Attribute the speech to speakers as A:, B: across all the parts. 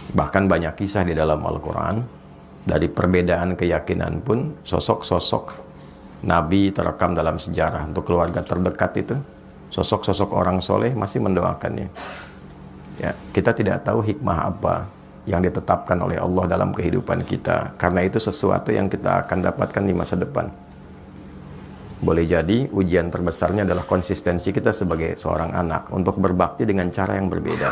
A: Bahkan banyak kisah di dalam Al-Quran, dari perbedaan keyakinan pun, sosok-sosok Nabi terekam dalam sejarah untuk keluarga terdekat itu, sosok-sosok orang soleh masih mendoakannya. Ya, kita tidak tahu hikmah apa yang ditetapkan oleh Allah dalam kehidupan kita, karena itu sesuatu yang kita akan dapatkan di masa depan. Boleh jadi ujian terbesarnya adalah konsistensi kita sebagai seorang anak untuk berbakti dengan cara yang berbeda.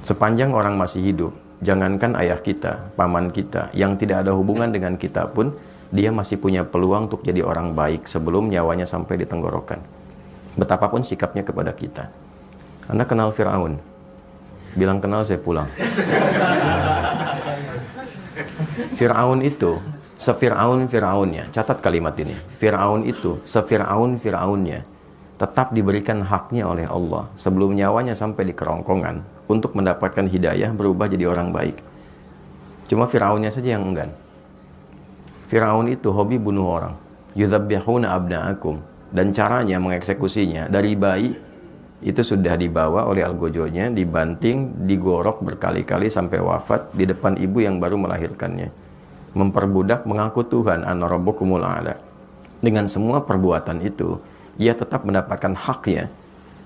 A: Sepanjang orang masih hidup, jangankan ayah kita, paman kita, yang tidak ada hubungan dengan kita pun, dia masih punya peluang untuk jadi orang baik sebelum nyawanya sampai di tenggorokan. Betapapun sikapnya kepada kita. Anda kenal Fir'aun? Bilang kenal, saya pulang. Fir'aun itu Fir'aunnya, catat kalimat ini. Fir'aun itu Fir'aunnya tetap diberikan haknya oleh Allah sebelum nyawanya sampai di kerongkongan untuk mendapatkan hidayah berubah jadi orang baik. Cuma Fir'aunnya saja yang enggan. Fir'aun itu hobi bunuh orang. Yudzabbihuna abna'akum, dan caranya mengeksekusinya dari bayi itu sudah dibawa oleh algojonya, dibanting, digorok berkali-kali sampai wafat di depan ibu yang baru melahirkannya. Memperbudak mengaku Tuhan, ana rabbukumul a'la. Dengan semua perbuatan itu, ia tetap mendapatkan haknya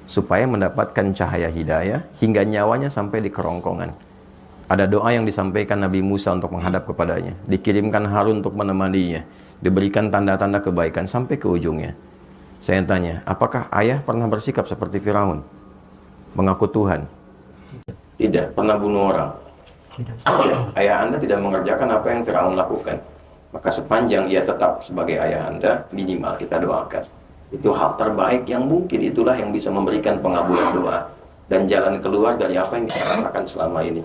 A: supaya mendapatkan cahaya hidayah hingga nyawanya sampai di kerongkongan. Ada doa yang disampaikan Nabi Musa untuk menghadap kepadanya, dikirimkan Harun untuk menemaninya, diberikan tanda-tanda kebaikan sampai ke ujungnya. Saya tanya, apakah ayah pernah bersikap seperti Firaun? Mengaku Tuhan? Tidak. Pernah bunuh orang? Tidak. Ayah Anda tidak mengerjakan apa yang Firaun lakukan. Maka sepanjang ia tetap sebagai ayah Anda, minimal kita doakan. Itu hal terbaik yang mungkin, itulah yang bisa memberikan pengabulan doa dan jalan keluar dari apa yang kita rasakan selama ini.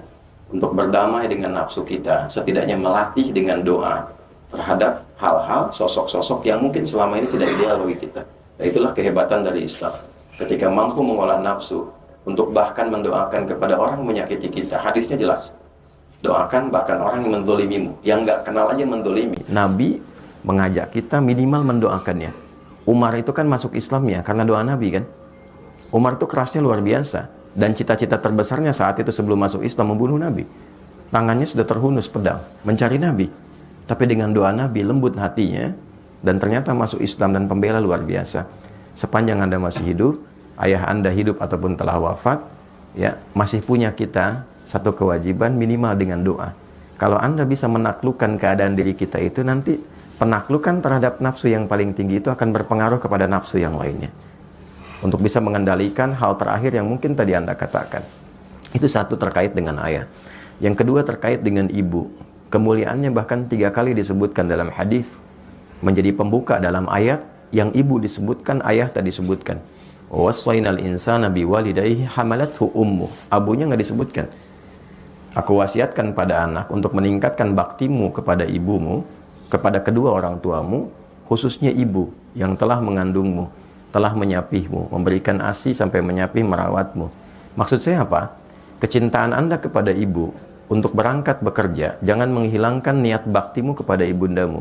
A: Untuk berdamai dengan nafsu kita, setidaknya melatih dengan doa terhadap hal-hal, sosok-sosok yang mungkin selama ini tidak ideal bagi kita. Nah, itulah kehebatan dari Islam. Ketika mampu mengolah nafsu untuk bahkan mendoakan kepada orang menyakiti kita. Hadisnya jelas. Doakan bahkan orang yang mendolimimu, yang nggak kenal aja mendolimi. Nabi mengajak kita minimal mendoakannya. Umar itu kan masuk Islamnya karena doa Nabi kan. Umar itu kerasnya luar biasa. Dan cita-cita terbesarnya saat itu sebelum masuk Islam membunuh Nabi. Tangannya sudah terhunus pedang, mencari Nabi. Tapi dengan doa Nabi, lembut hatinya, dan ternyata masuk Islam dan pembela luar biasa. Sepanjang Anda masih hidup, ayah Anda hidup ataupun telah wafat, ya masih punya kita satu kewajiban minimal dengan doa. Kalau Anda bisa menaklukkan keadaan diri kita itu, nanti penaklukan terhadap nafsu yang paling tinggi itu akan berpengaruh kepada nafsu yang lainnya. Untuk bisa mengendalikan hal terakhir yang mungkin tadi Anda katakan. Itu satu terkait dengan ayah. Yang kedua terkait dengan ibu. Kemuliaannya bahkan 3 kali disebutkan dalam hadis, menjadi pembuka dalam ayat yang ibu disebutkan, ayah tadi disebutkan. Wassaynal insana biwalidayhi hamalathu ummu. Abunya nggak disebutkan. Aku wasiatkan pada anak untuk meningkatkan baktimu kepada ibumu, kepada kedua orang tuamu, khususnya ibu yang telah mengandungmu, telah menyapihmu, memberikan ASI sampai menyapih merawatmu. Maksud saya apa? Kecintaan Anda kepada ibu untuk berangkat bekerja, jangan menghilangkan niat baktimu kepada ibundamu.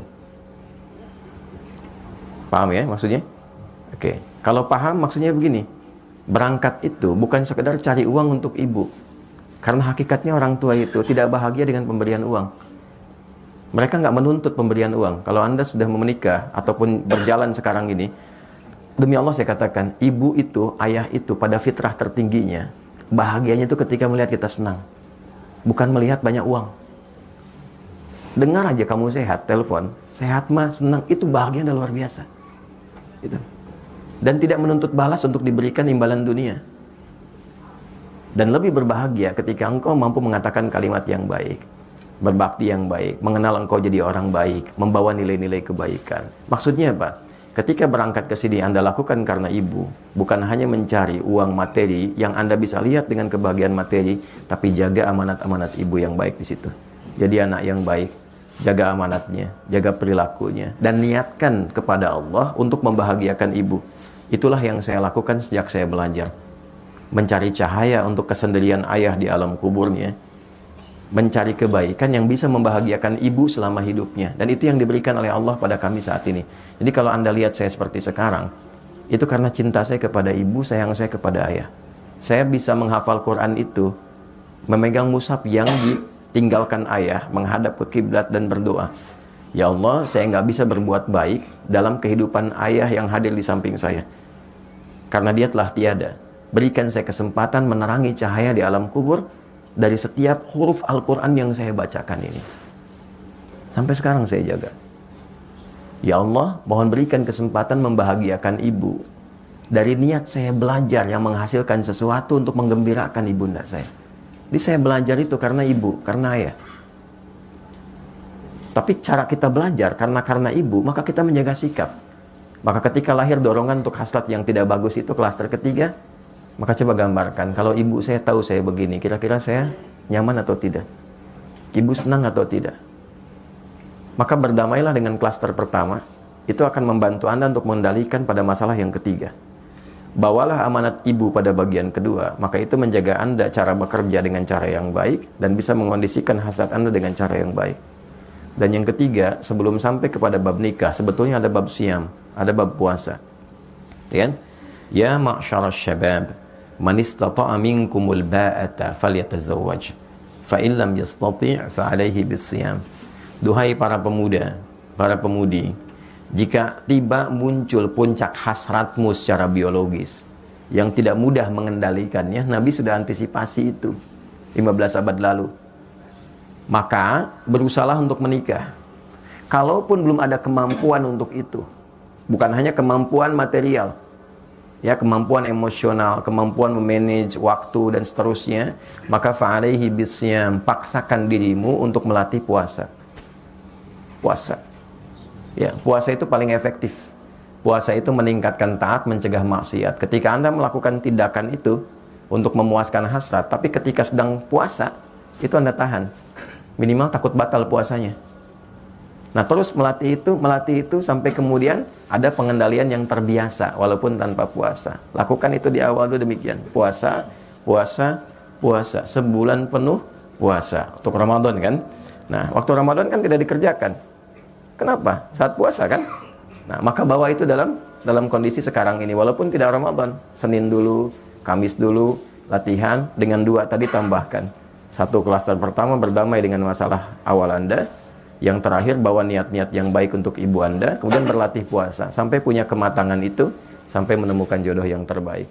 A: Paham ya maksudnya? Oke. Kalau paham maksudnya begini, berangkat itu bukan sekedar cari uang untuk ibu. Karena hakikatnya orang tua itu tidak bahagia dengan pemberian uang. Mereka nggak menuntut pemberian uang. Kalau Anda sudah menikah ataupun berjalan sekarang ini, demi Allah saya katakan, ibu itu, ayah itu pada fitrah tertingginya, bahagianya itu ketika melihat kita senang. Bukan melihat banyak uang. Dengar aja kamu sehat, telepon, sehat mah, senang, itu bahagia dan luar biasa. Gitu. Dan tidak menuntut balas untuk diberikan imbalan dunia. Dan lebih berbahagia ketika engkau mampu mengatakan kalimat yang baik, berbakti yang baik, mengenal engkau jadi orang baik, membawa nilai-nilai kebaikan. Maksudnya apa? Ketika berangkat ke sini Anda lakukan karena ibu, bukan hanya mencari uang materi yang Anda bisa lihat dengan kebahagiaan materi, tapi jaga amanat-amanat ibu yang baik di situ. Jadi anak yang baik, jaga amanatnya, jaga perilakunya, dan niatkan kepada Allah untuk membahagiakan ibu. Itulah yang saya lakukan sejak saya belajar. Mencari cahaya untuk kesendirian ayah di alam kuburnya, mencari kebaikan yang bisa membahagiakan ibu selama hidupnya, dan itu yang diberikan oleh Allah pada kami saat ini. Jadi kalau Anda lihat saya seperti sekarang, itu karena cinta saya kepada ibu, sayang saya kepada ayah. Saya bisa menghafal Quran itu memegang mushaf yang ditinggalkan ayah, menghadap ke kiblat dan berdoa, ya Allah, saya nggak bisa berbuat baik dalam kehidupan ayah yang hadir di samping saya, karena dia telah tiada. Berikan saya kesempatan menerangi cahaya di alam kubur dari setiap huruf Al-Quran yang saya bacakan ini. Sampai sekarang saya jaga. Ya Allah, mohon berikan kesempatan membahagiakan ibu dari niat saya belajar yang menghasilkan sesuatu untuk menggembirakan ibunda saya. Jadi saya belajar itu karena ibu, karena ayah. Tapi cara kita belajar karena ibu, maka kita menjaga sikap. Maka ketika lahir dorongan untuk hasrat yang tidak bagus itu, klaster ketiga, maka coba gambarkan, kalau ibu saya tahu saya begini, kira-kira saya nyaman atau tidak? Ibu senang atau tidak? Maka berdamailah dengan klaster pertama, itu akan membantu Anda untuk mengendalikan pada masalah yang ketiga. Bawalah amanat ibu pada bagian kedua, maka itu menjaga Anda cara bekerja dengan cara yang baik, dan bisa mengondisikan hasrat Anda dengan cara yang baik. Dan yang ketiga, sebelum sampai kepada bab nikah, sebetulnya ada bab siam, ada bab puasa. Ya, ya ma'syaras syabab, man istata'a minkumul ba'ata falyatazawwaj, fa in lam yastati' fa 'alaihi bis-siyam. Duhai para pemuda, para pemudi, jika tiba muncul puncak hasratmu secara biologis yang tidak mudah mengendalikannya, Nabi sudah antisipasi itu 15 abad lalu. Maka berusahalah untuk menikah. Kalaupun belum ada kemampuan untuk itu, bukan hanya kemampuan material, ya, kemampuan emosional, kemampuan memanage waktu dan seterusnya, maka fa'alaihi bisyam, paksakan dirimu untuk melatih puasa. Puasa. Ya, puasa itu paling efektif. Puasa itu meningkatkan taat, mencegah maksiat. Ketika Anda melakukan tindakan itu untuk memuaskan hasrat, tapi ketika sedang puasa, itu Anda tahan. Minimal takut batal puasanya. Nah, terus melatih itu sampai kemudian ada pengendalian yang terbiasa walaupun tanpa puasa. Lakukan itu di awal dulu demikian. Puasa, puasa, puasa. Sebulan penuh puasa. Untuk Ramadan kan? Nah, waktu Ramadan kan tidak dikerjakan. Kenapa? Saat puasa kan? Nah, maka bawa itu dalam kondisi sekarang ini. Walaupun tidak Ramadan, Senin dulu, Kamis dulu, latihan dengan 2 tadi tambahkan. 1 klaster pertama berdamai dengan masalah awal Anda. Yang terakhir bawa niat-niat yang baik untuk ibu Anda. Kemudian berlatih puasa. Sampai punya kematangan itu. Sampai menemukan jodoh yang terbaik.